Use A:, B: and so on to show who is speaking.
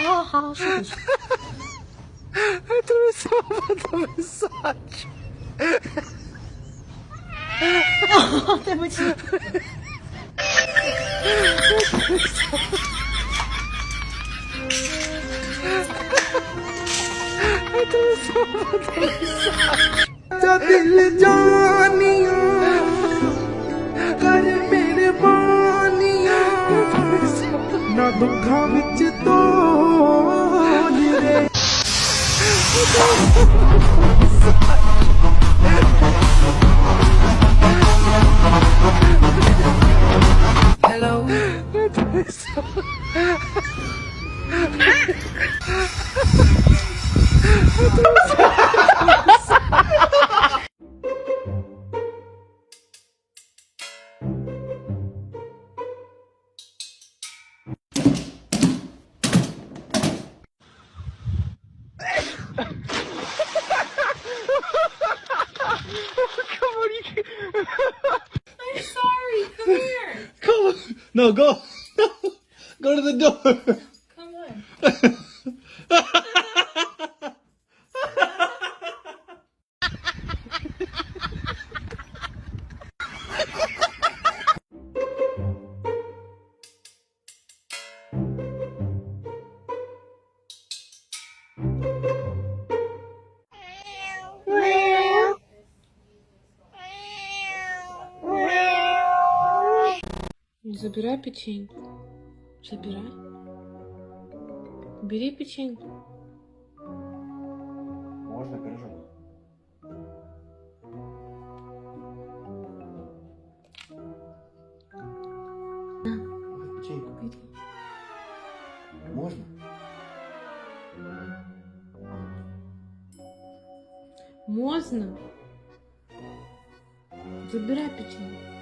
A: 哦，好，是是。哦，对不起。
B: दिल जानिया कर मेरे बानिया ना दुखा विच तोल रे hello
A: I'm sorry. Come here.
B: Come on. No, go. Go to the door.
A: Come on. Забирай печеньку. Забирай. Бери печеньку.
B: Можно пирожок? Печеньку пить? Можно?
A: Можно? Забирай печеньку.